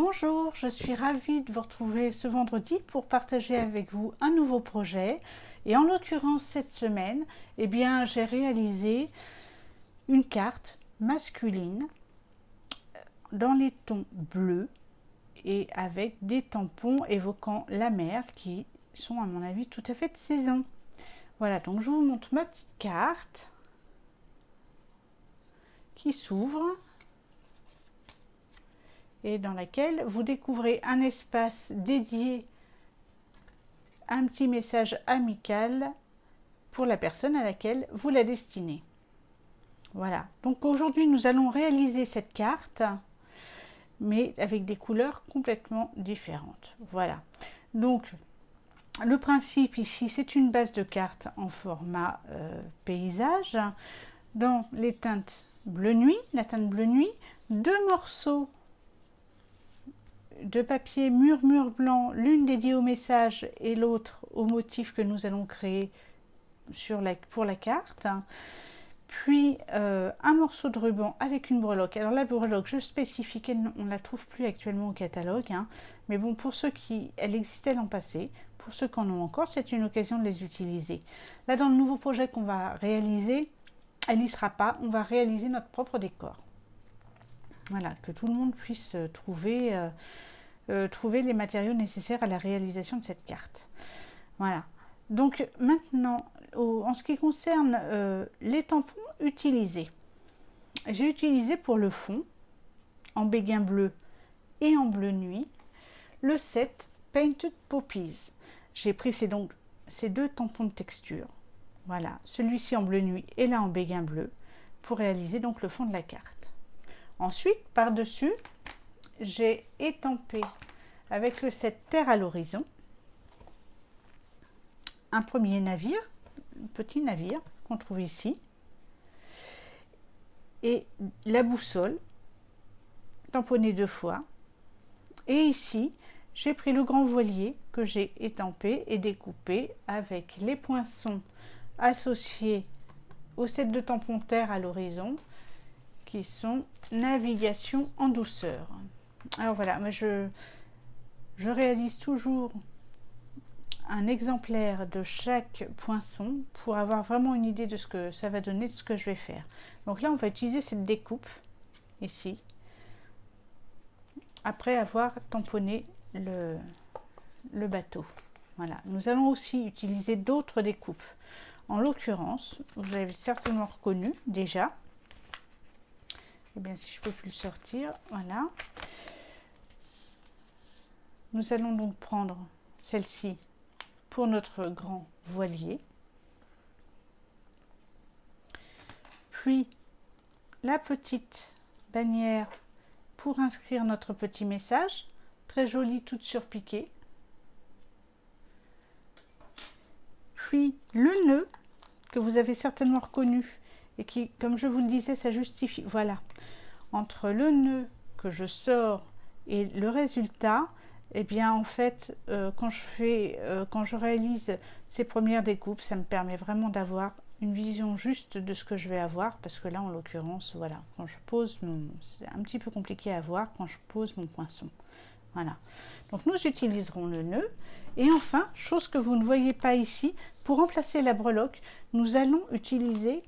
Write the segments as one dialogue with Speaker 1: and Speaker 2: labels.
Speaker 1: Bonjour, je suis ravie de vous retrouver ce vendredi pour partager avec vous un nouveau projet. Et en l'occurrence, cette semaine, j'ai réalisé une carte masculine dans les tons bleus et avec des tampons évoquant la mer qui sont à mon avis tout à fait de saison. Voilà, donc je vous montre ma petite carte qui s'ouvre et dans laquelle vous découvrez un espace dédié à un petit message amical pour la personne à laquelle vous la destinez. Voilà, donc aujourd'hui nous allons réaliser cette carte, mais avec des couleurs complètement différentes. Voilà, donc le principe ici, c'est une base de carte en format paysage, dans les teintes bleu nuit, la teinte bleu nuit, 2 morceaux de papier murmure blanc, l'une dédiée au message et l'autre au motif que nous allons créer pour la carte. Puis un morceau de ruban avec une breloque. Alors la breloque, je spécifie qu'on ne la trouve plus actuellement au catalogue, mais bon, pour ceux qui, elle existait l'an passé, pour ceux qui en ont encore, c'est une occasion de les utiliser. Là, dans le nouveau projet qu'on va réaliser, elle n'y sera pas, on va réaliser notre propre décor. Voilà, que tout le monde puisse trouver les matériaux nécessaires à la réalisation de cette carte. Voilà. Donc maintenant, en ce qui concerne les tampons utilisés, j'ai utilisé pour le fond, en béguin bleu et en bleu nuit, le set Painted Poppies. J'ai pris ces 2 tampons de texture. Voilà, celui-ci en bleu nuit et là en béguin bleu, pour réaliser donc le fond de la carte. Ensuite, par-dessus, j'ai étampé avec le set Terre à l'horizon un premier navire, un petit navire qu'on trouve ici, et la boussole tamponnée 2 fois. Et ici, j'ai pris le grand voilier que j'ai étampé et découpé avec les poinçons associés au set de tampons Terre à l'horizon qui sont navigation en douceur. Alors voilà, moi je réalise toujours un exemplaire de chaque poinçon pour avoir vraiment une idée de ce que ça va donner, de ce que je vais faire. Donc là, on va utiliser cette découpe ici, après avoir tamponné le bateau. Voilà. Nous allons aussi utiliser d'autres découpes. En l'occurrence, vous avez certainement reconnu déjà. Eh bien, si je peux plus le sortir, voilà. Nous allons donc prendre celle-ci pour notre grand voilier. Puis la petite bannière pour inscrire notre petit message, très jolie, toute surpiquée. Puis le nœud que vous avez certainement reconnu et qui, comme je vous le disais, ça justifie. Voilà, entre le nœud que je sors et le résultat, eh bien en fait, quand je réalise ces premières découpes, ça me permet vraiment d'avoir une vision juste de ce que je vais avoir, parce que là, en l'occurrence, voilà, quand je pose c'est un petit peu compliqué à voir quand je pose mon poinçon. Voilà. Donc nous utiliserons le nœud. Et enfin, chose que vous ne voyez pas ici, pour remplacer la breloque, nous allons utiliser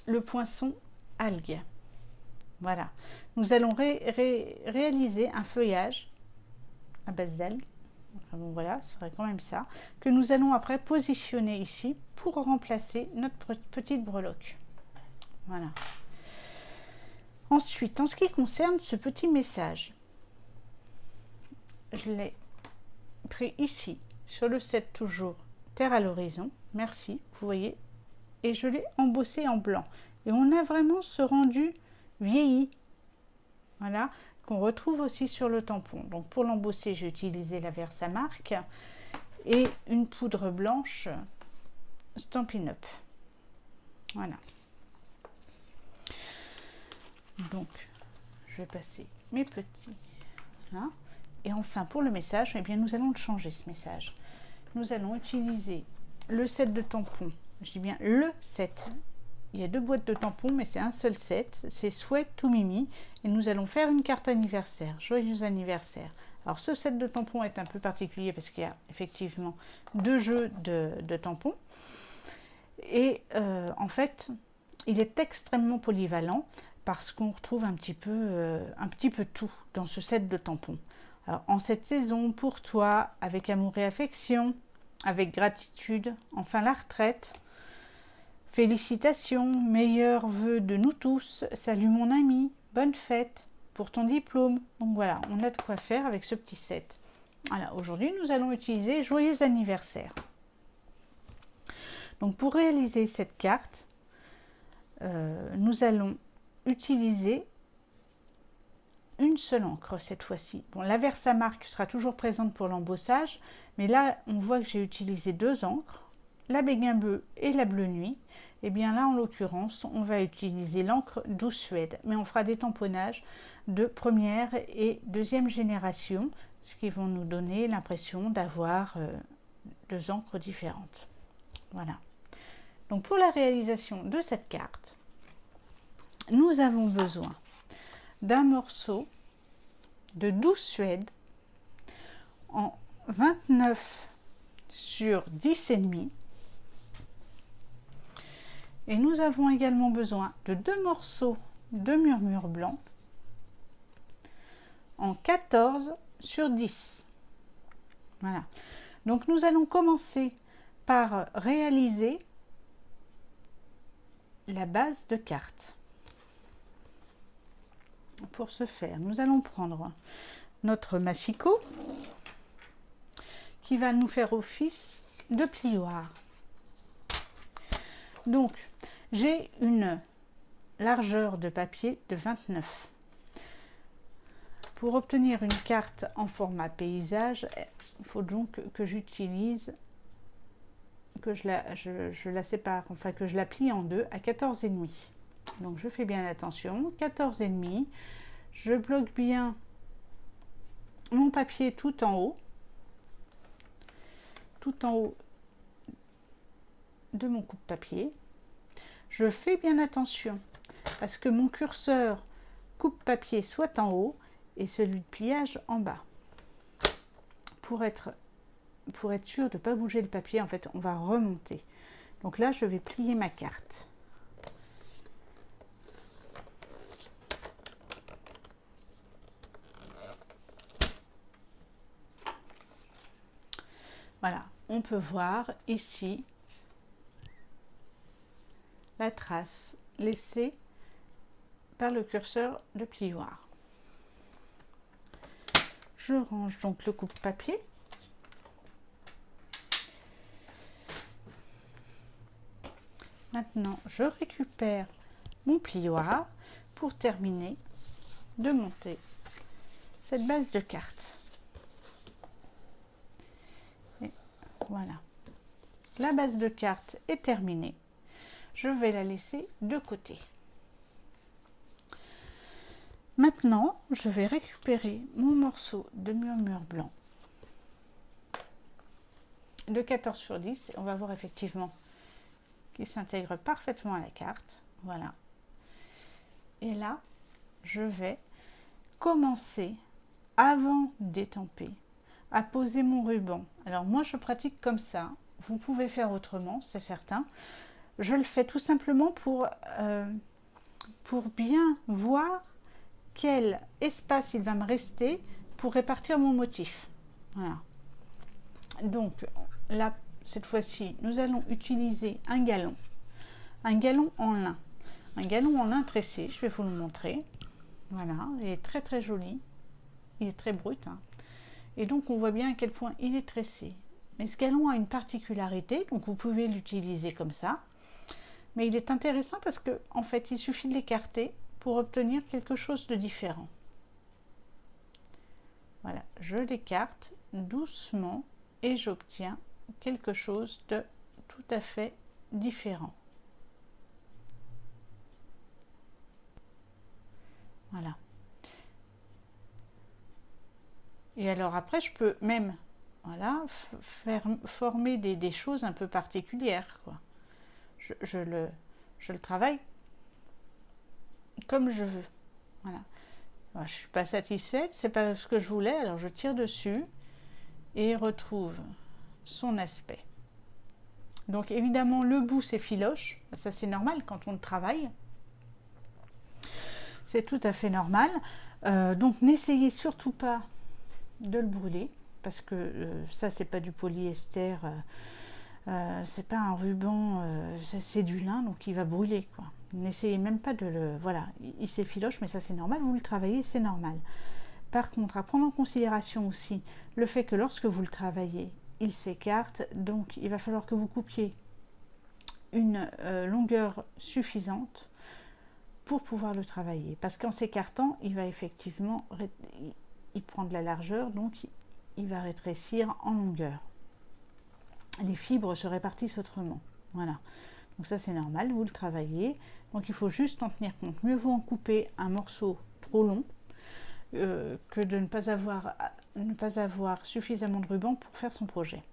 Speaker 1: le poinçon algue. Voilà. Nous allons réaliser un feuillage à base d'algues. Enfin bon, voilà, ce serait quand même ça, que nous allons après positionner ici pour remplacer notre petite breloque. Voilà. Ensuite, en ce qui concerne ce petit message, je l'ai pris ici, sur le set toujours Terre à l'horizon, merci, vous voyez, et je l'ai embossé en blanc. Et on a vraiment ce rendu vieilli, voilà, qu'on retrouve aussi sur le tampon. Donc pour l'embosser, j'ai utilisé la Versamark et une poudre blanche Stampin' Up. Voilà. Donc, je vais passer mes petits. Voilà. Et enfin, pour le message, eh bien, nous allons le changer, ce message. Nous allons utiliser le set de tampons, je dis bien le set il y a 2 boîtes de tampons, mais c'est un seul set, c'est Sweat to Mimi, et nous allons faire une carte anniversaire, joyeux anniversaire. Alors ce set de tampons est un peu particulier parce qu'il y a effectivement 2 jeux de tampons, et en fait, il est extrêmement polyvalent parce qu'on retrouve un petit peu tout dans ce set de tampons. Alors, en cette saison, pour toi, avec amour et affection, avec gratitude, enfin la retraite, félicitations, meilleurs vœux de nous tous, salut mon ami, bonne fête pour ton diplôme. Donc voilà, on a de quoi faire avec ce petit set. Voilà, aujourd'hui, nous allons utiliser joyeux anniversaire. Donc pour réaliser cette carte, nous allons utiliser une seule encre cette fois-ci. Bon, la Versamark sera toujours présente pour l'embossage, mais là on voit que j'ai utilisé 2 encres, la Béguin Bleu et la Bleu Nuit. Et bien là en l'occurrence on va utiliser l'encre Douce Suède, mais on fera des tamponnages de première et deuxième génération, ce qui vont nous donner l'impression d'avoir 2 encres différentes. Voilà. Donc pour la réalisation de cette carte, nous avons besoin d'un morceau de Douce Suède en 29 sur 10,5. Et nous avons également besoin de 2 morceaux de Murmure Blanc en 14 sur 10. Voilà. Donc nous allons commencer par réaliser la base de carte. Pour ce faire, nous allons prendre notre massicot qui va nous faire office de plioir. Donc, j'ai une largeur de papier de 29. Pour obtenir une carte en format paysage, il faut donc que j'utilise, que je la sépare, enfin que je la plie en deux à 14,5. Donc je fais bien attention, 14,5. Je bloque bien mon papier tout en haut de mon coupe-papier. Je fais bien attention à ce que mon curseur coupe-papier soit en haut et celui de pliage en bas. Pour être sûr de ne pas bouger le papier, en fait, on va remonter. Donc là, je vais plier ma carte. Voilà, on peut voir ici la trace laissée par le curseur de plioir. Je range donc le coupe-papier. Maintenant, je récupère mon plioir pour terminer de monter cette base de carte. Et voilà, la base de carte est terminée. Je vais la laisser de côté. Maintenant, je vais récupérer mon morceau de Murmure Blanc de 14 sur 10. On va voir effectivement qu'il s'intègre parfaitement à la carte. Voilà. Et là, je vais commencer, avant d'étamper, à poser mon ruban. Alors moi, je pratique comme ça. Vous pouvez faire autrement, c'est certain. Je le fais tout simplement pour bien voir quel espace il va me rester pour répartir mon motif. Voilà. Donc là, cette fois-ci, nous allons utiliser un galon en lin. Un galon en lin tressé, je vais vous le montrer. Voilà, il est très très joli. Il est très brut. Hein. Et donc on voit bien à quel point il est tressé. Mais ce galon a une particularité, donc vous pouvez l'utiliser comme ça. Mais il est intéressant parce que en fait, il suffit de l'écarter pour obtenir quelque chose de différent. Voilà, je l'écarte doucement et j'obtiens quelque chose de tout à fait différent. Voilà. Et alors après, je peux même former des choses un peu particulières, quoi. Je je le travaille comme je veux. Voilà. Alors, je ne suis pas satisfaite, c'est pas ce que je voulais, alors je tire dessus et retrouve son aspect. Donc évidemment le bout s'effiloche, ça c'est normal quand on le travaille. C'est tout à fait normal. Donc n'essayez surtout pas de le brûler, parce que ça c'est pas du polyester, c'est pas un ruban, c'est du lin, donc il va brûler, quoi. N'essayez même pas de le... Voilà, il s'effiloche, mais ça c'est normal, vous le travaillez, c'est normal. Par contre, à prendre en considération aussi le fait que lorsque vous le travaillez, il s'écarte, donc il va falloir que vous coupiez une longueur suffisante pour pouvoir le travailler. Parce qu'en s'écartant, il va effectivement... Il prend de la largeur, donc il va rétrécir en longueur. Les fibres se répartissent autrement. Voilà. Donc ça c'est normal, vous le travaillez. Donc il faut juste en tenir compte. Mieux vaut en couper un morceau trop long que de ne pas avoir suffisamment de ruban pour faire son projet.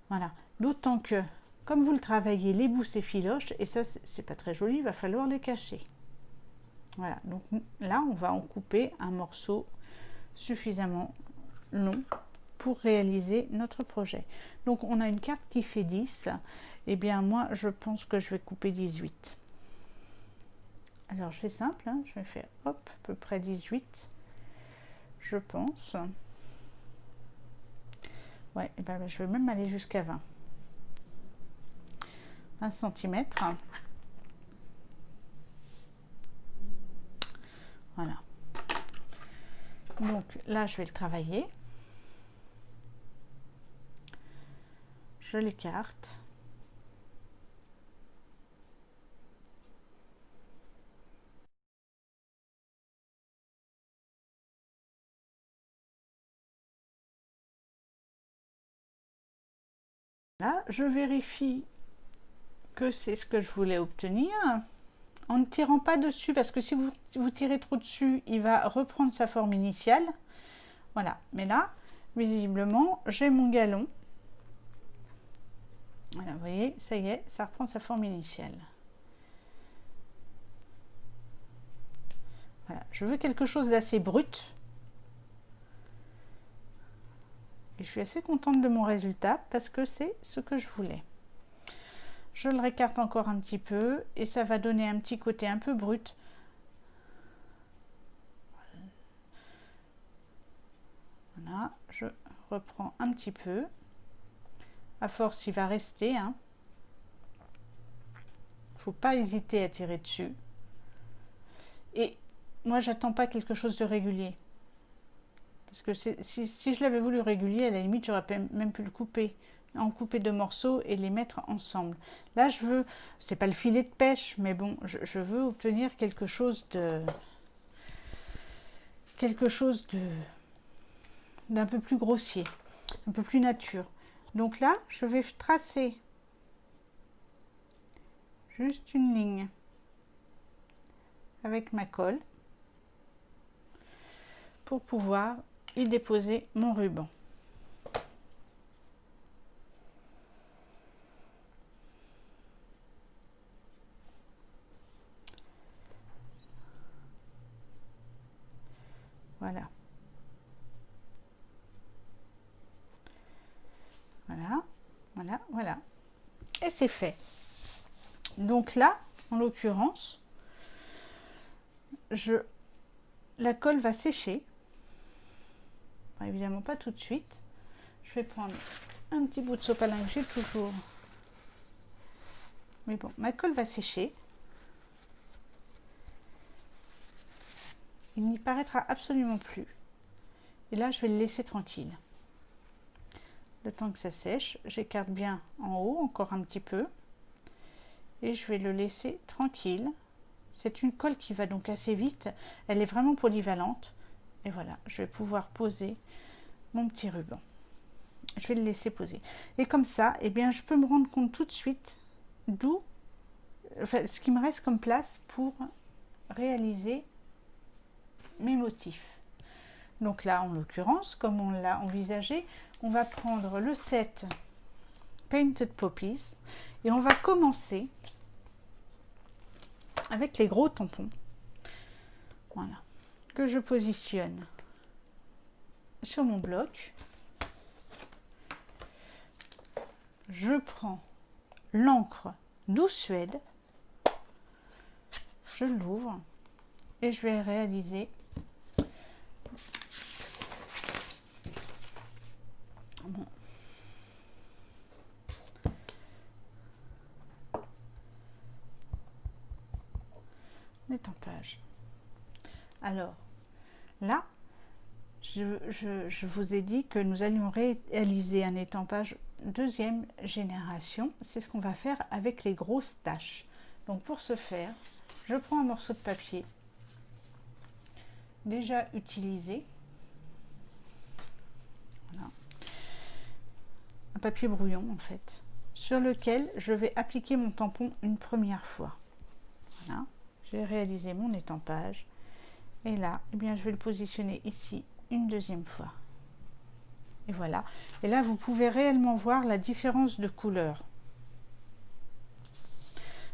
Speaker 1: Voilà. D'autant que, comme vous le travaillez, les bouts s'effilochent, et ça c'est pas très joli, il va falloir les cacher. Voilà. Donc là on va en couper un morceau suffisamment long pour réaliser notre projet. Donc on a une carte qui fait 10, et bien moi je pense que je vais couper 18. Alors je fais simple, hein, je vais faire hop, à peu près 18, je pense. Ouais, et ben je vais même aller jusqu'à 20 cm. Voilà. Donc là je vais le travailler. Je l'écarte. Là, je vérifie que c'est ce que je voulais obtenir en ne tirant pas dessus, parce que si vous tirez trop dessus, il va reprendre sa forme initiale. Voilà, mais là, visiblement, j'ai mon galon. Voilà, vous voyez, ça y est, ça reprend sa forme initiale. Voilà, je veux quelque chose d'assez brut. Et je suis assez contente de mon résultat parce que c'est ce que je voulais. Je le récarte encore un petit peu et ça va donner un petit côté un peu brut. Voilà, je reprends un petit peu. À force, il va rester. Hein. Faut pas hésiter à tirer dessus. Et moi, j'attends pas quelque chose de régulier. Parce que si je l'avais voulu régulier, à la limite, j'aurais même pu le couper. En couper 2 morceaux et les mettre ensemble. Là, je veux, c'est pas le filet de pêche, mais bon, je veux obtenir quelque chose d'un peu plus grossier, un peu plus nature. Donc là, je vais tracer juste une ligne avec ma colle pour pouvoir y déposer mon ruban. Voilà. Voilà, voilà, voilà. Et c'est fait. Donc là, en l'occurrence, la colle va sécher. Enfin, évidemment pas tout de suite. Je vais prendre un petit bout de sopalin que j'ai toujours. Mais bon, ma colle va sécher. Il n'y paraîtra absolument plus. Et là, je vais le laisser tranquille. Le temps que ça sèche, j'écarte bien en haut, encore un petit peu. Et je vais le laisser tranquille. C'est une colle qui va donc assez vite. Elle est vraiment polyvalente. Et voilà, je vais pouvoir poser mon petit ruban. Je vais le laisser poser. Et comme ça, eh bien, je peux me rendre compte tout de suite d'où, enfin, ce qui me reste comme place pour réaliser mes motifs. Donc là, en l'occurrence, comme on l'a envisagé, on va prendre le set Painted Poppies et on va commencer avec les gros tampons. Voilà, que je positionne sur mon bloc. Je prends l'encre Douce Suède, je l'ouvre et je vais réaliser bon. L'étampage. Alors là, je vous ai dit que nous allions réaliser un étampage deuxième génération. C'est ce qu'on va faire avec les grosses taches. Donc pour ce faire, je prends un morceau de papier déjà utilisé. Voilà. Un papier brouillon en fait, sur lequel je vais appliquer mon tampon une première fois. Voilà. J'ai réalisé mon étampage. Et là, eh bien, je vais le positionner ici une deuxième fois. Et voilà. Et là, vous pouvez réellement voir la différence de couleur.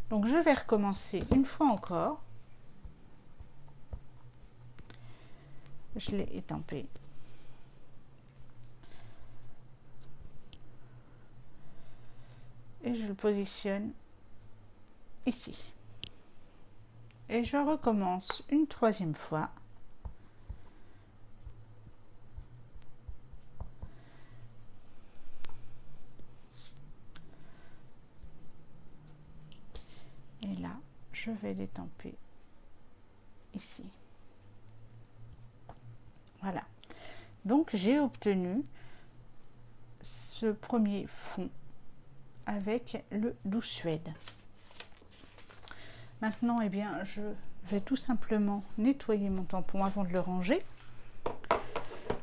Speaker 1: Donc, je vais recommencer une fois encore. Je l'ai étampé. Et je le positionne ici. Et je recommence une troisième fois. Et là, je vais l'étamper ici. Voilà. Donc, j'ai obtenu ce premier fond avec le Douce Suède. Maintenant, eh bien, je vais tout simplement nettoyer mon tampon avant de le ranger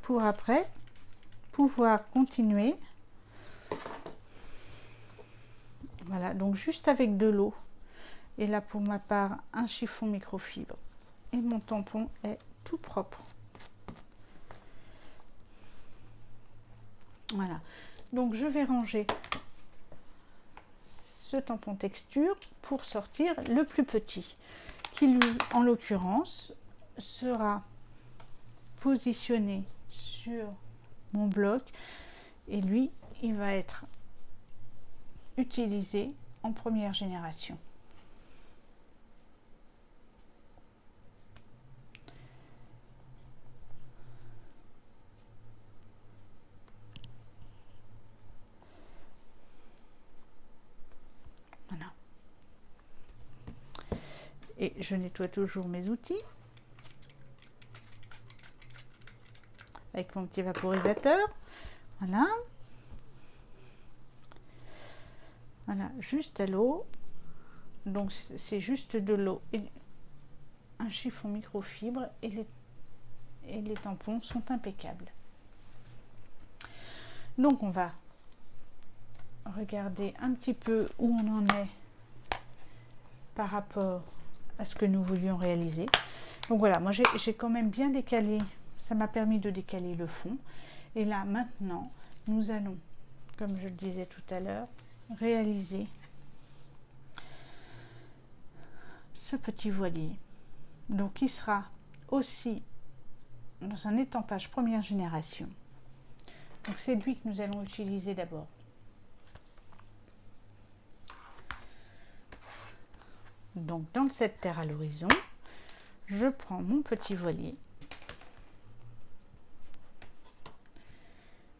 Speaker 1: pour après pouvoir continuer. Voilà, donc juste avec de l'eau. Et là, pour ma part, un chiffon microfibre. Et mon tampon est tout propre. Voilà, donc je vais ranger ce tampon texture pour sortir le plus petit, qui lui, en l'occurrence, sera positionné sur mon bloc et lui, il va être utilisé en première génération. Voilà. Et je nettoie toujours mes outils avec mon petit vaporisateur. Voilà. Voilà, juste à l'eau. Donc c'est juste de l'eau et un chiffon microfibre et les tampons sont impeccables. Donc on va regarder un petit peu où on en est par rapport à ce que nous voulions réaliser. Donc voilà, moi j'ai quand même bien décalé, ça m'a permis de décaler le fond. Et là maintenant, nous allons, comme je le disais tout à l'heure, réaliser ce petit voilier. Donc il sera aussi dans un étampage première génération. Donc c'est lui que nous allons utiliser d'abord. Donc dans le set terre à l'horizon, je prends mon petit voilier,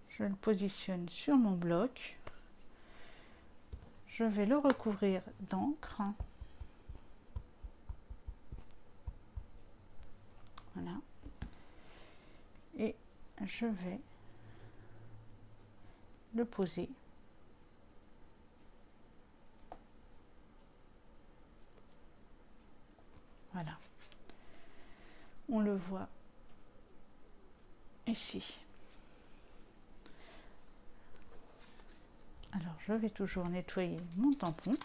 Speaker 1: je le positionne sur mon bloc, je vais le recouvrir d'encre. Voilà. Et je vais le poser voilà, on le voit ici. Alors je vais toujours nettoyer mon tampon.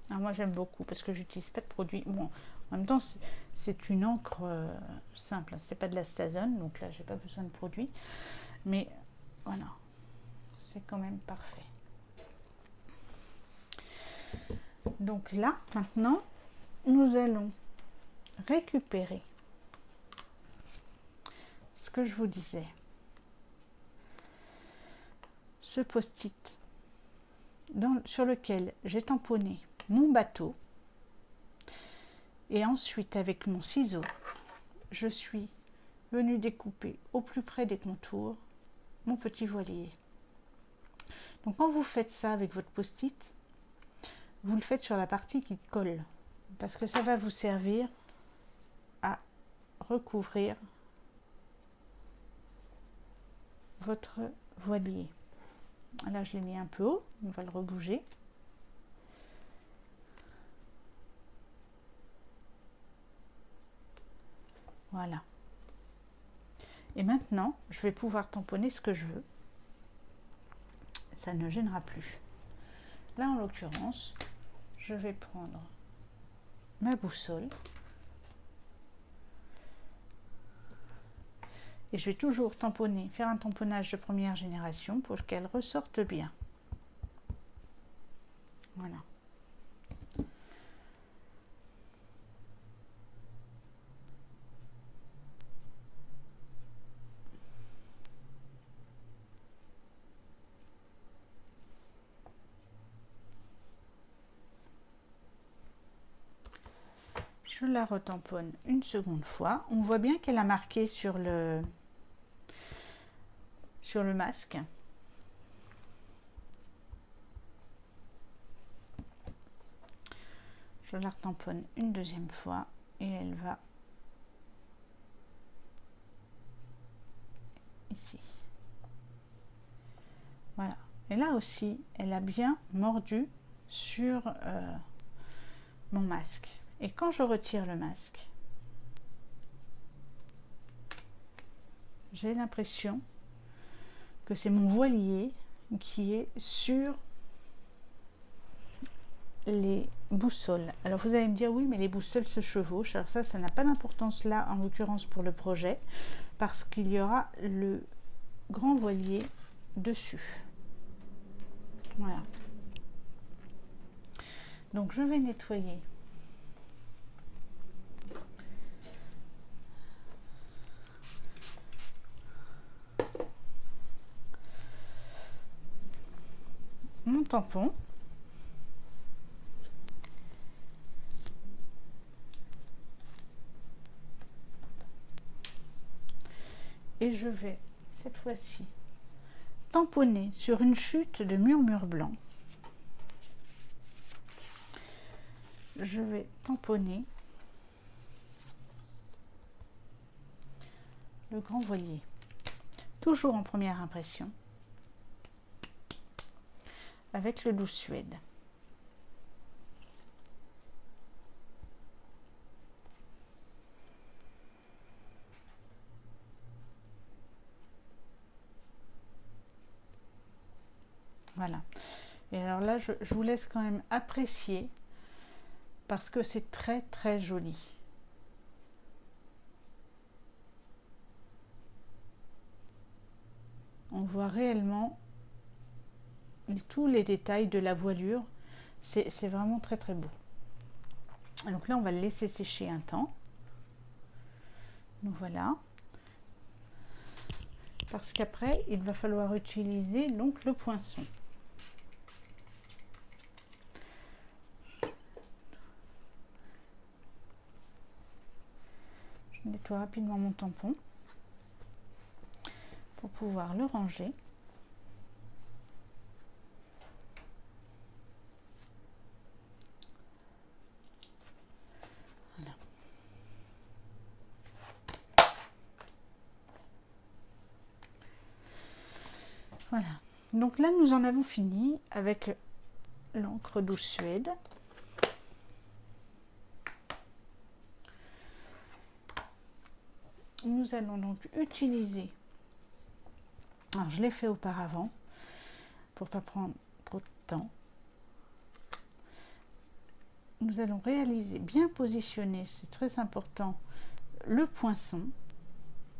Speaker 1: Alors moi j'aime beaucoup parce que j'utilise pas de produit. Bon, en même temps C'est une encre simple, c'est pas de la Stazone, donc là j'ai pas besoin de produit, mais voilà, c'est quand même parfait. Donc là, maintenant, nous allons récupérer ce que je vous disais, ce post-it sur lequel j'ai tamponné mon bateau, et ensuite avec mon ciseau, je suis venue découper au plus près des contours mon petit voilier. Donc quand vous faites ça avec votre post-it, vous le faites sur la partie qui colle, parce que ça va vous servir à recouvrir votre voilier. Là je l'ai mis un peu haut, on va le rebouger. Voilà. Et maintenant, je vais pouvoir tamponner ce que je veux. Ça ne gênera plus. Là, en l'occurrence, je vais prendre ma boussole. Et je vais toujours tamponner, faire un tamponnage de première génération pour qu'elle ressorte bien. Voilà. Je la retamponne une seconde fois. On voit bien qu'elle a marqué sur le masque. Je la retamponne une deuxième fois et elle va ici. Voilà. Et là aussi, elle a bien mordu sur mon masque. Et quand je retire le masque, j'ai l'impression que c'est mon voilier qui est sur les boussoles. Alors vous allez me dire oui, mais les boussoles se chevauchent. Alors ça n'a pas d'importance là en l'occurrence pour le projet, parce qu'il y aura le grand voilier dessus. Voilà. Donc je vais nettoyer mon tampon. Et je vais cette fois-ci tamponner sur une chute de murmure blanc. Je vais tamponner le grand voilier, toujours en première impression, avec le Douce Suède. Voilà. Et alors là, je vous laisse quand même apprécier, parce que c'est très très joli. On voit réellement tous les détails de la voilure. C'est vraiment très très beau. Donc là, on va le laisser sécher un temps. Donc voilà. Parce qu'après, il va falloir utiliser donc le poinçon. Je nettoie rapidement mon tampon pour pouvoir le ranger. Voilà. Voilà. Donc là, nous en avons fini avec l'encre Douce Suède. Nous allons donc utiliser, alors je l'ai fait auparavant pour pas prendre trop de temps, nous allons réaliser, bien positionner, c'est très important, le poinçon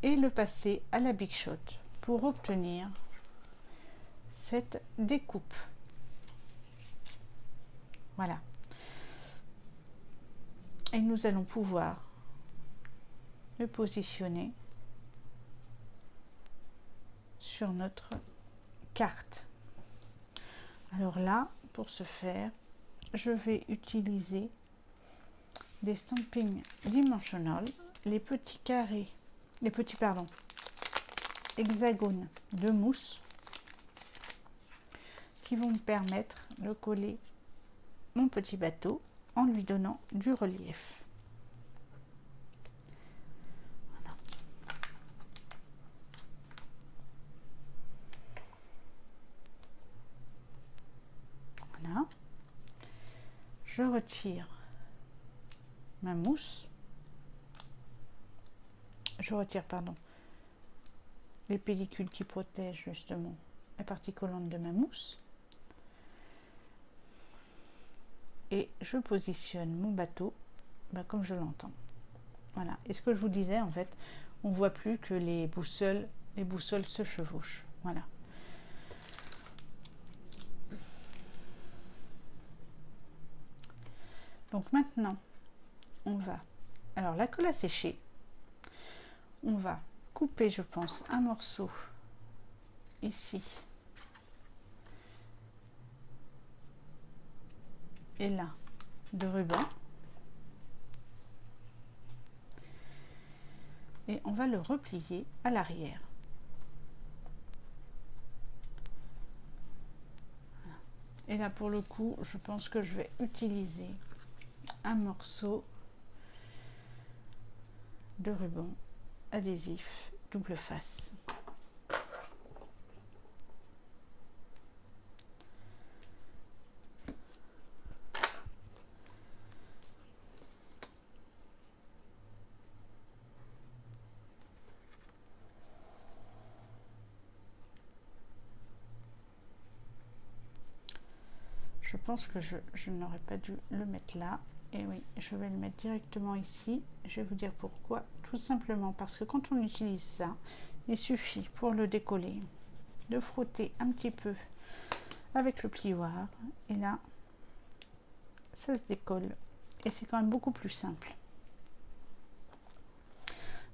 Speaker 1: et le passer à la Big Shot pour obtenir cette découpe. Voilà. Et nous allons pouvoir le positionner sur notre carte. Alors là, pour ce faire, je vais utiliser des Stampin' Dimensional, les petits carrés, les petits hexagones de mousse qui vont me permettre de coller mon petit bateau en lui donnant du relief. Voilà. Je retire ma mousse. Je retire, les pellicules qui protègent justement la partie collante de ma mousse. Et je positionne mon bateau comme je l'entends. Voilà. Et ce que je vous disais, en fait, on voit plus que les boussoles se chevauchent. Voilà. Donc maintenant, on va, alors la colle à sécher, on va couper, je pense, un morceau ici et là de ruban. Et on va le replier à l'arrière. Et là, pour le coup, je pense que je vais utiliser un morceau de ruban adhésif double face. Je pense que je n'aurais pas dû le mettre là. Et oui, je vais le mettre directement ici. Je vais vous dire pourquoi. Tout simplement parce que quand on utilise ça, il suffit pour le décoller de frotter un petit peu avec le plioir. Et là, ça se décolle. Et c'est quand même beaucoup plus simple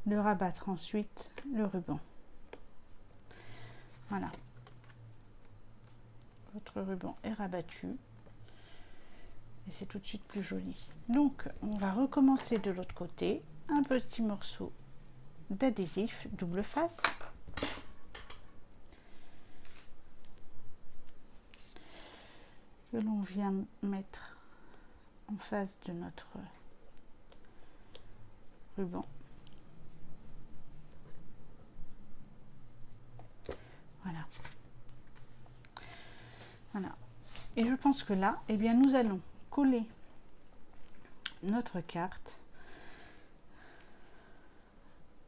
Speaker 1: de rabattre ensuite le ruban. Voilà. Votre ruban est rabattu. Et c'est tout de suite plus joli. Donc, on va recommencer de l'autre côté. Un petit morceau d'adhésif double face. Que l'on vient mettre en face de notre ruban. Voilà. Voilà. Et je pense que là, eh bien, nous allons coller notre carte,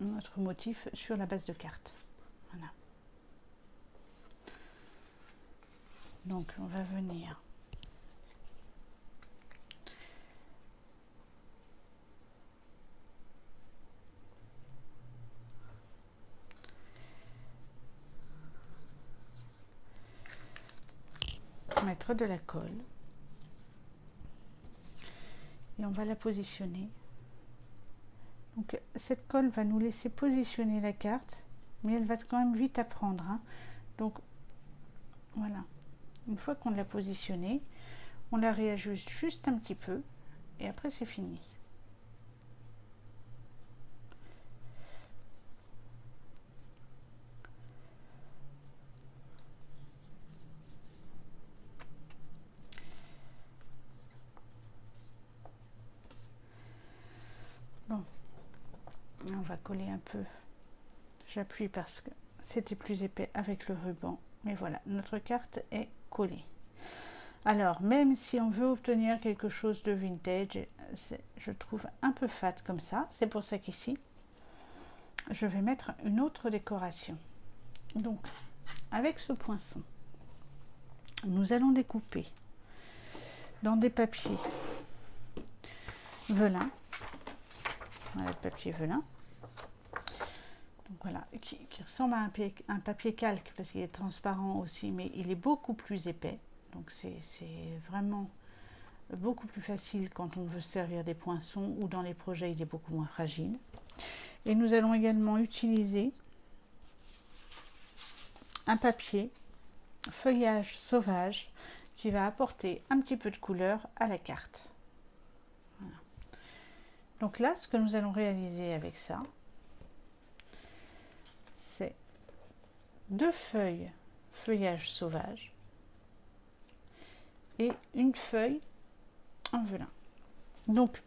Speaker 1: notre motif sur la base de carte. Voilà. Donc, on va venir mettre de la colle et on va la positionner. Donc cette colle va nous laisser positionner la carte, mais elle va quand même vite à prendre, hein. Donc voilà, une fois qu'on l'a positionnée, on la réajuste juste un petit peu et après c'est fini. Bon, on va coller un peu. J'appuie parce que c'était plus épais avec le ruban. Mais voilà, notre carte est collée. Alors, même si on veut obtenir quelque chose de vintage, je trouve un peu fat comme ça. C'est pour ça qu'ici, je vais mettre une autre décoration. Donc, avec ce poinçon, nous allons découper dans des papiers velin. Voilà, le papier velin. Donc voilà, qui ressemble à un papier calque parce qu'il est transparent aussi, mais il est beaucoup plus épais. Donc c'est vraiment beaucoup plus facile quand on veut servir des poinçons, ou dans les projets il est beaucoup moins fragile. Et nous allons également utiliser un papier feuillage sauvage qui va apporter un petit peu de couleur à la carte. Voilà. Donc là, ce que nous allons réaliser avec ça, c'est 2 feuilles feuillage sauvage et une feuille en velin. Donc,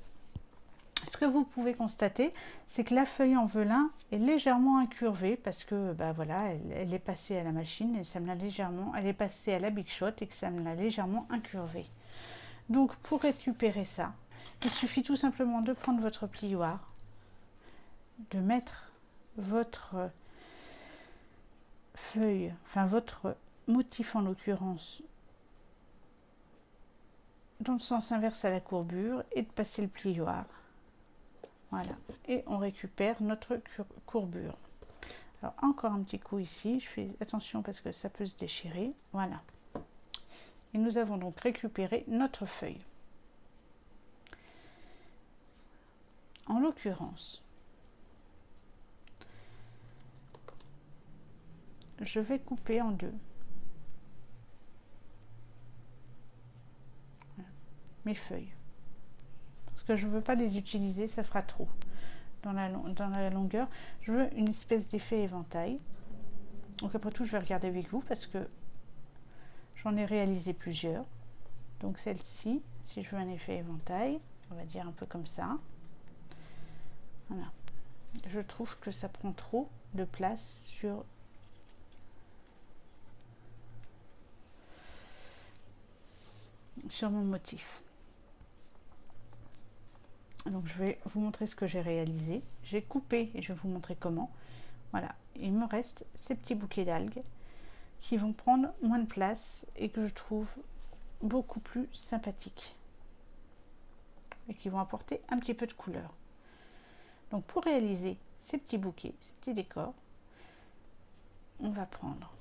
Speaker 1: ce que vous pouvez constater, c'est que la feuille en velin est légèrement incurvée parce que voilà, elle est passée à la machine et ça me l'a légèrement, elle est passée à la Big Shot et que ça me l'a légèrement incurvée. Donc pour récupérer ça, il suffit tout simplement de prendre votre plioir, de mettre votre feuille, enfin votre motif en l'occurrence, dans le sens inverse à la courbure et de passer le plioir. Voilà, et on récupère notre courbure. Alors encore un petit coup ici, je fais attention parce que ça peut se déchirer. Voilà. Et nous avons donc récupéré notre feuille. En l'occurrence, je vais couper en 2 mes feuilles. Parce que je ne veux pas les utiliser, ça fera trop dans la longueur. Je veux une espèce d'effet éventail. Donc après tout, je vais regarder avec vous parce que j'en ai réalisé plusieurs. Donc celle-ci, si je veux un effet éventail, on va dire un peu comme ça. Voilà. Je trouve que ça prend trop de place sur mon motif. Donc je vais vous montrer ce que j'ai réalisé. J'ai coupé et je vais vous montrer comment. Voilà, il me reste ces petits bouquets d'algues qui vont prendre moins de place et que je trouve beaucoup plus sympathiques et qui vont apporter un petit peu de couleur. Donc pour réaliser ces petits bouquets, ces petits décors, on va prendre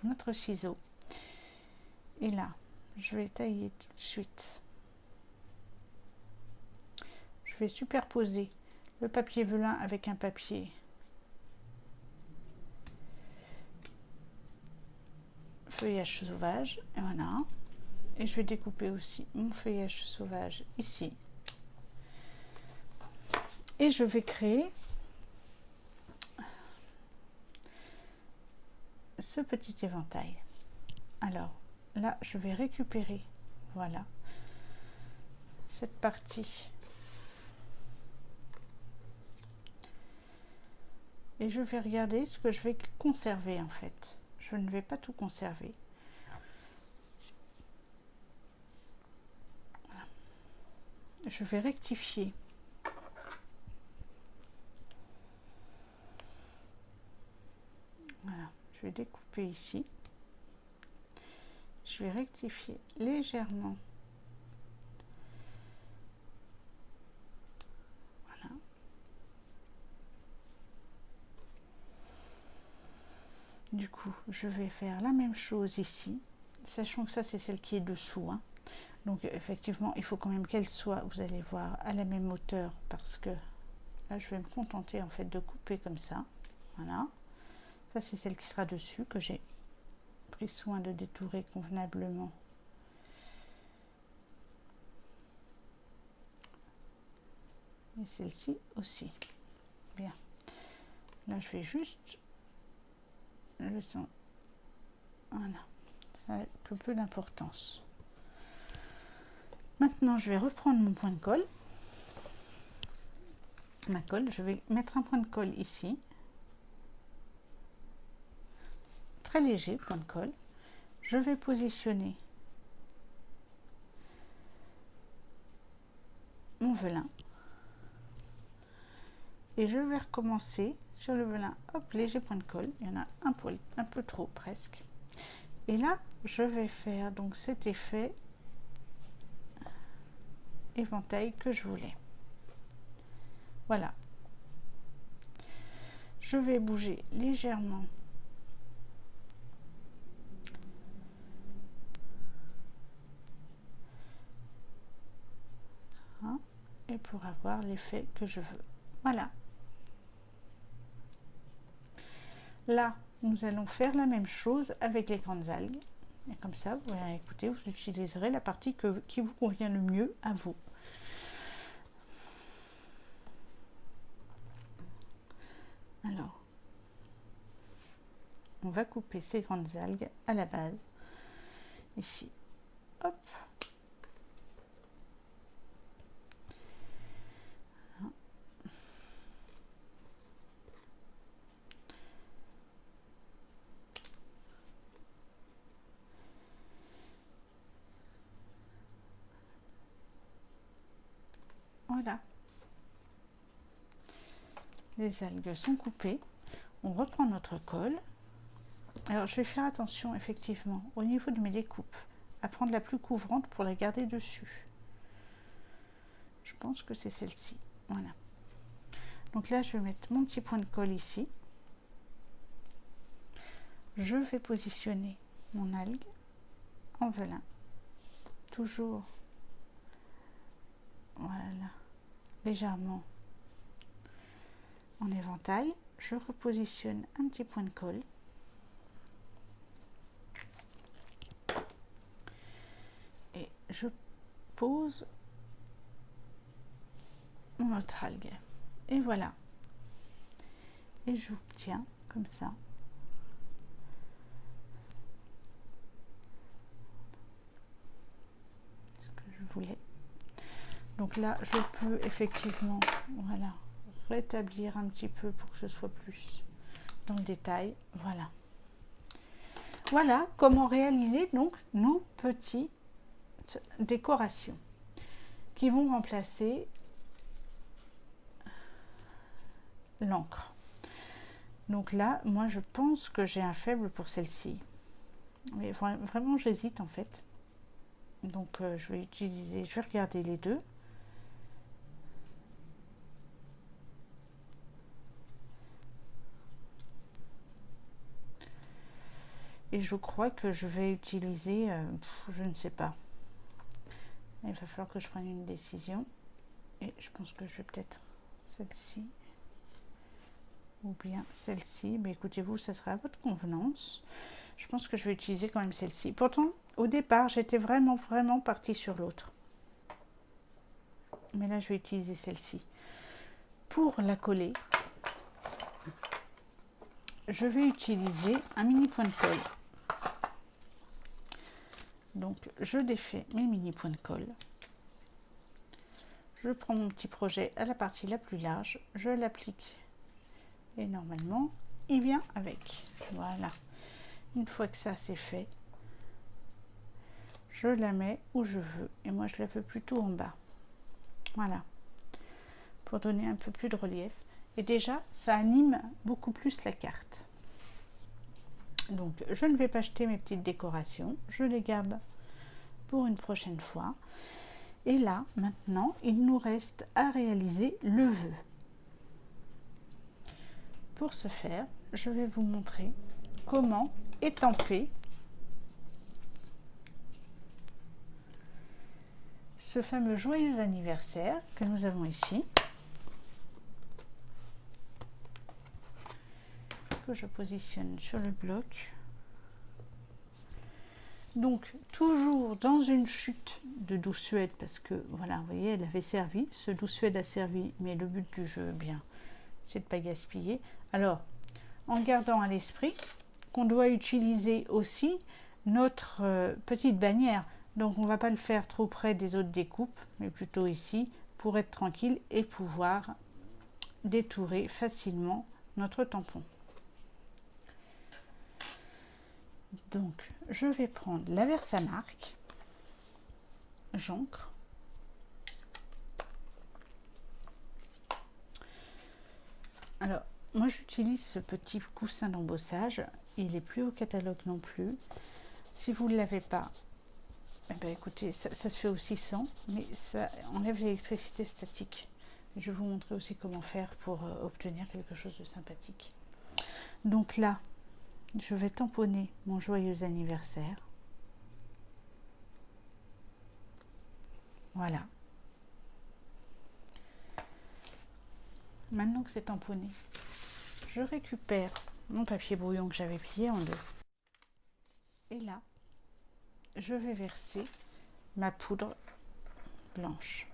Speaker 1: notre ciseau et là je vais tailler tout de suite. Je vais superposer le papier velin avec un papier feuillage sauvage, et voilà, et je vais découper aussi mon feuillage sauvage ici et je vais créer ce petit éventail. Alors là je vais récupérer, voilà, cette partie et je vais regarder ce que je vais conserver. En fait, je ne vais pas tout conserver. Voilà. Je vais rectifier voilà, je vais découper ici, je vais rectifier légèrement, voilà, du coup je vais faire la même chose ici, sachant que ça c'est celle qui est dessous, hein. Donc effectivement il faut quand même qu'elle soit, vous allez voir, à la même hauteur, parce que là je vais me contenter en fait de couper comme ça. Voilà, ça c'est celle qui sera dessus, que j'ai pris soin de détourer convenablement. Et celle-ci aussi. Bien, là je vais juste le sens, voilà, ça a que peu d'importance. Maintenant je vais reprendre mon point de colle, ma colle, je vais mettre un point de colle ici, très léger point de colle. Je vais positionner mon velin et je vais recommencer sur le velin, hop, léger point de colle, il y en a un poil, un peu trop presque. Et là, je vais faire donc cet effet éventail que je voulais. Voilà. Je vais bouger légèrement et pour avoir l'effet que je veux. Voilà. Là, nous allons faire la même chose avec les grandes algues. Et comme ça, vous écoutez, vous utiliserez la partie qui vous convient le mieux à vous. Alors, on va couper ces grandes algues à la base. Ici, hop. Voilà. Les algues sont coupées. On reprend notre colle. Alors, je vais faire attention, effectivement, au niveau de mes découpes, à prendre la plus couvrante pour la garder dessus. Je pense que c'est celle-ci. Voilà. Donc là, je vais mettre mon petit point de colle ici. Je vais positionner mon algue en velin. Toujours, voilà, légèrement en éventail. Je repositionne un petit point de colle. Et je pose mon autre algue. Et voilà. Et j'obtiens comme ça. Ce que je voulais. Donc là, je peux effectivement, voilà, rétablir un petit peu pour que ce soit plus dans le détail. Voilà. Voilà comment réaliser donc nos petites décorations qui vont remplacer l'encre. Donc là, moi je pense que j'ai un faible pour celle-ci. Mais vraiment j'hésite en fait. Donc je vais regarder les deux. Et je crois que je vais utiliser, je ne sais pas. Il va falloir que je prenne une décision. Et je pense que je vais peut-être celle-ci. Ou bien celle-ci. Mais écoutez-vous, ça sera à votre convenance. Je pense que je vais utiliser quand même celle-ci. Pourtant, au départ, j'étais vraiment partie sur l'autre. Mais là, je vais utiliser celle-ci. Pour la coller, je vais utiliser un mini point de colle. Donc, je défais mes mini points de colle. Je prends mon petit projet à la partie la plus large, je l'applique et normalement, il vient avec. Voilà. Une fois que ça c'est fait, je la mets où je veux et moi je la veux plutôt en bas. Voilà. Pour donner un peu plus de relief. Et déjà, ça anime beaucoup plus la carte. Donc, je ne vais pas jeter mes petites décorations. Je les garde pour une prochaine fois. Et là, maintenant, il nous reste à réaliser le vœu. Pour ce faire, je vais vous montrer comment étamper ce fameux joyeux anniversaire que nous avons ici. Que je positionne sur le bloc. Donc toujours dans une chute de douce suède parce que voilà, vous voyez, elle avait servi, ce douce suède a servi, mais le but du jeu, bien, c'est de ne pas gaspiller. Alors, en gardant à l'esprit qu'on doit utiliser aussi notre petite bannière, donc on ne va pas le faire trop près des autres découpes, mais plutôt ici pour être tranquille et pouvoir détourer facilement notre tampon. Donc, je vais prendre la Versamark, j'ancre, Alors, moi j'utilise ce petit coussin d'embossage. Il n'est plus au catalogue non plus. Si vous ne l'avez pas, eh ben, écoutez, ça se fait aussi sans, mais ça enlève l'électricité statique. Je vais vous montrer aussi comment faire pour obtenir quelque chose de sympathique. Donc là, je vais tamponner mon joyeux anniversaire. Voilà. Maintenant que c'est tamponné, je récupère mon papier brouillon que j'avais plié en deux. Et là, je vais verser ma poudre blanche.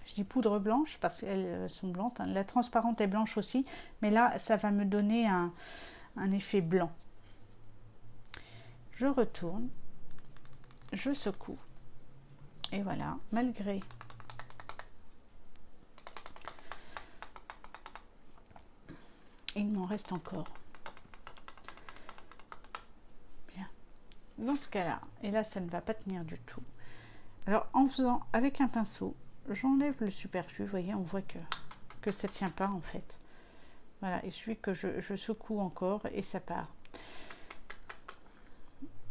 Speaker 1: Je dis poudre blanche parce qu'elles sont blanches. La transparente est blanche aussi, mais là, ça va me donner un effet blanc. Je retourne, je secoue. Et voilà, malgré il m'en reste encore. Bien. Dans ce cas-là, et là, ça ne va pas tenir du tout. Alors, en faisant avec un pinceau, j'enlève le superflu. Vous voyez, on voit que ça ne tient pas en fait. Voilà, il suffit que je secoue encore et ça part.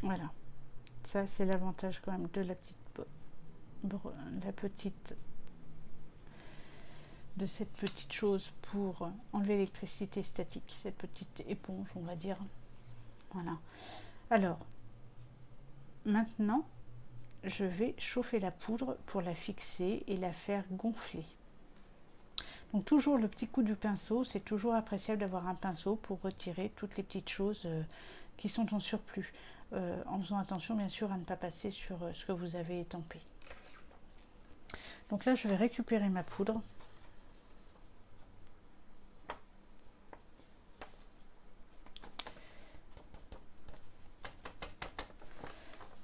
Speaker 1: Voilà. Ça, c'est l'avantage quand même de de cette petite chose pour enlever l'électricité statique, cette petite éponge, on va dire. Voilà. Alors, maintenant, je vais chauffer la poudre pour la fixer et la faire gonfler. Donc toujours le petit coup du pinceau, c'est toujours appréciable d'avoir un pinceau pour retirer toutes les petites choses qui sont en surplus, en faisant attention bien sûr à ne pas passer sur ce que vous avez étampé. Donc là, je vais récupérer ma poudre.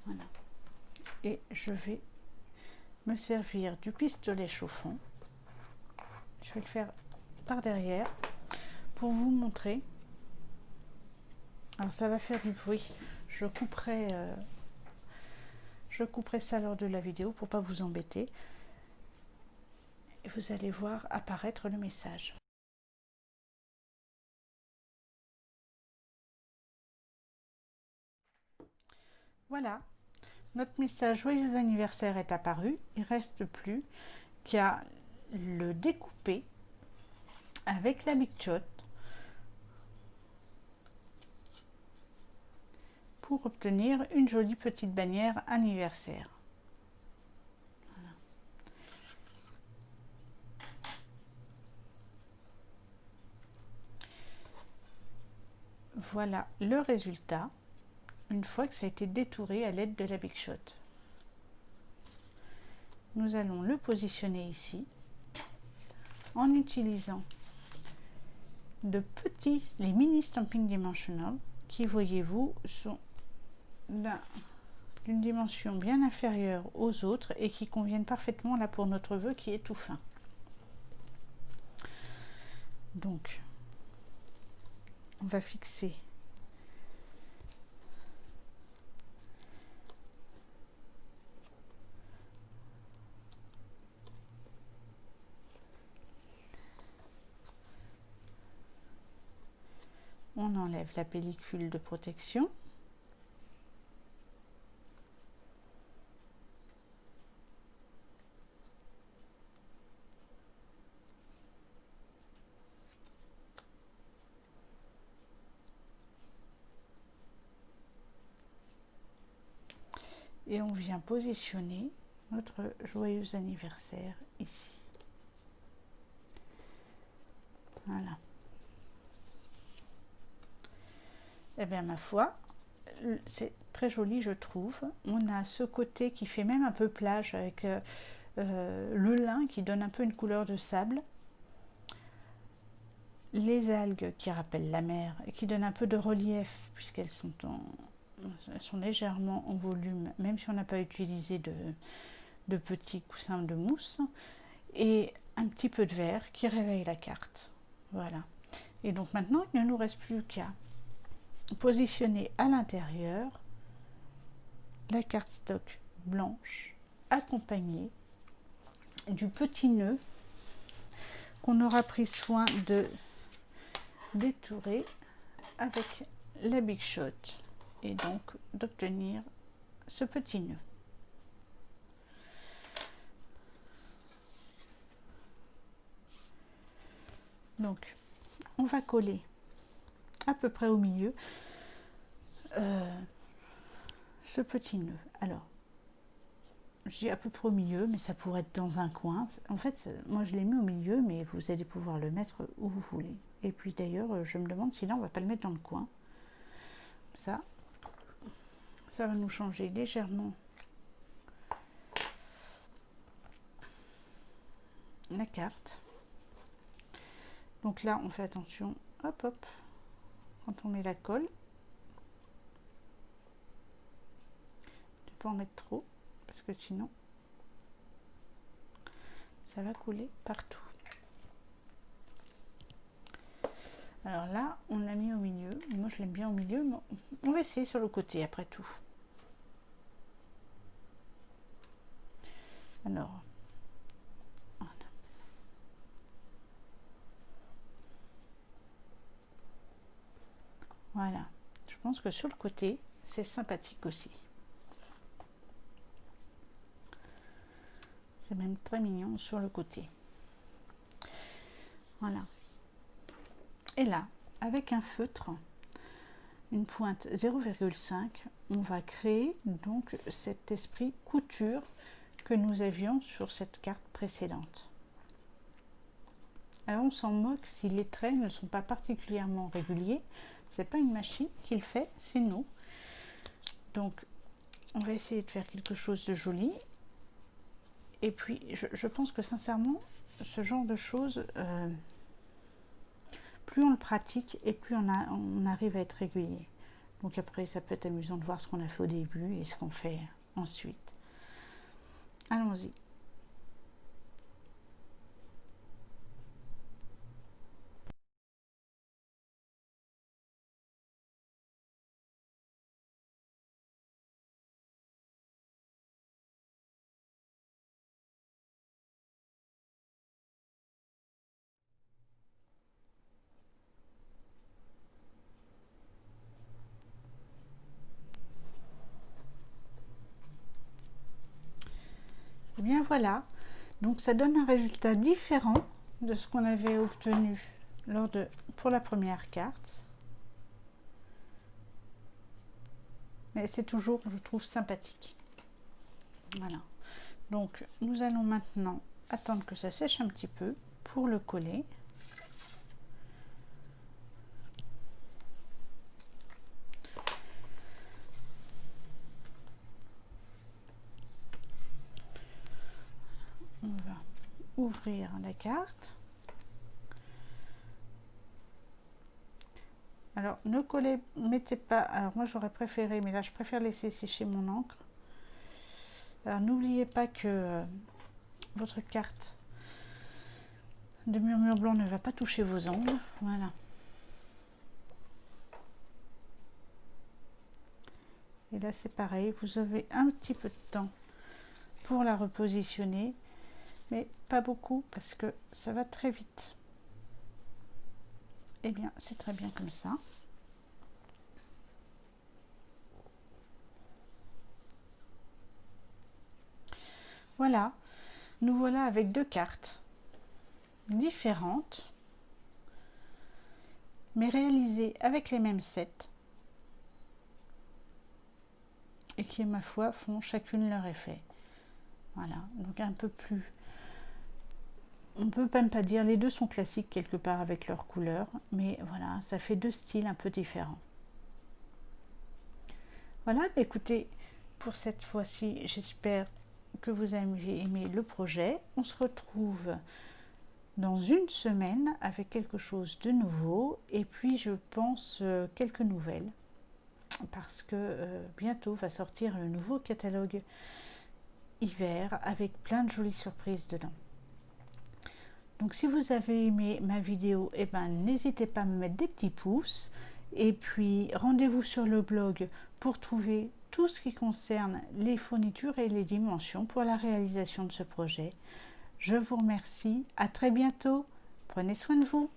Speaker 1: Voilà. Et je vais me servir du pistolet chauffant. Je vais le faire par derrière pour vous montrer. Alors ça va faire du bruit. Je couperai ça lors de la vidéo pour pas vous embêter. Et vous allez voir apparaître le message. Voilà, notre message joyeux anniversaire est apparu. Il ne reste plus qu'à le découper avec la Big Shot pour obtenir une jolie petite bannière anniversaire. Voilà le résultat une fois que ça a été détouré à l'aide de la Big Shot. Nous allons le positionner ici en utilisant les mini Stampin' Dimensional qui, voyez-vous, sont d'une dimension bien inférieure aux autres et qui conviennent parfaitement là pour notre vœu qui est tout fin. Donc, on va fixer on enlève la pellicule de protection. Et on vient positionner notre joyeux anniversaire ici. Voilà. Eh bien, ma foi, c'est très joli, je trouve. On a ce côté qui fait même un peu plage avec le lin qui donne un peu une couleur de sable. Les algues qui rappellent la mer et qui donnent un peu de relief puisqu'elles sont légèrement en volume, même si on n'a pas utilisé de petits coussins de mousse. Et un petit peu de vert qui réveille la carte. Voilà. Et donc maintenant, il ne nous reste plus qu'à positionner à l'intérieur la carte stock blanche accompagnée du petit nœud qu'on aura pris soin de détourer avec la Big Shot et donc d'obtenir ce petit nœud. Donc on va coller à peu près au milieu ce petit nœud. Alors je dis à peu près au milieu, mais ça pourrait être dans un coin. En fait, moi je l'ai mis au milieu, mais vous allez pouvoir le mettre où vous voulez. Et puis d'ailleurs, je me demande si là on va pas le mettre dans le coin. Ça va nous changer légèrement la carte. Donc là, on fait attention, hop hop, quand on met la colle, ne pas en mettre trop, parce que sinon, ça va couler partout. Alors là, on l'a mis au milieu. Moi, je l'aime bien au milieu, mais on va essayer sur le côté après tout. Alors, voilà. Je pense que sur le côté, c'est sympathique aussi. C'est même très mignon sur le côté. Voilà. Et là, avec un feutre, une pointe 0,5, on va créer donc cet esprit couture que nous avions sur cette carte précédente. Alors on s'en moque si les traits ne sont pas particulièrement réguliers. C'est pas une machine qui le fait, c'est nous. Donc on va essayer de faire quelque chose de joli. Et puis je pense que sincèrement, ce genre de choses, plus on le pratique et plus on arrive à être régulier. Donc après, ça peut être amusant de voir ce qu'on a fait au début et ce qu'on fait ensuite. Allons-y. Et bien voilà, donc ça donne un résultat différent de ce qu'on avait obtenu pour la première carte. Mais c'est toujours, je trouve, sympathique. Voilà. Donc nous allons maintenant attendre que ça sèche un petit peu pour le coller. On va ouvrir la carte. Alors ne collez, mettez pas, alors moi j'aurais préféré, mais là je préfère laisser sécher mon encre. Alors n'oubliez pas que votre carte de murmure blanc ne va pas toucher vos ongles. Voilà. Et là c'est pareil, vous avez un petit peu de temps pour la repositionner, mais pas beaucoup parce que ça va très vite. Eh bien c'est très bien comme ça. Voilà, nous voilà avec deux cartes différentes, mais réalisées avec les mêmes sets, et qui, ma foi, font chacune leur effet. Voilà, donc un peu plus... On peut même pas dire, les deux sont classiques quelque part avec leurs couleurs, mais voilà, ça fait deux styles un peu différents. Voilà, écoutez, pour cette fois-ci, j'espère que vous avez aimé le projet. On se retrouve dans une semaine avec quelque chose de nouveau, et puis je pense quelques nouvelles, parce que bientôt va sortir le nouveau catalogue hiver avec plein de jolies surprises dedans. Donc si vous avez aimé ma vidéo, eh ben, n'hésitez pas à me mettre des petits pouces, et puis rendez-vous sur le blog pour trouver tout ce qui concerne les fournitures et les dimensions pour la réalisation de ce projet. Je vous remercie. À très bientôt. Prenez soin de vous.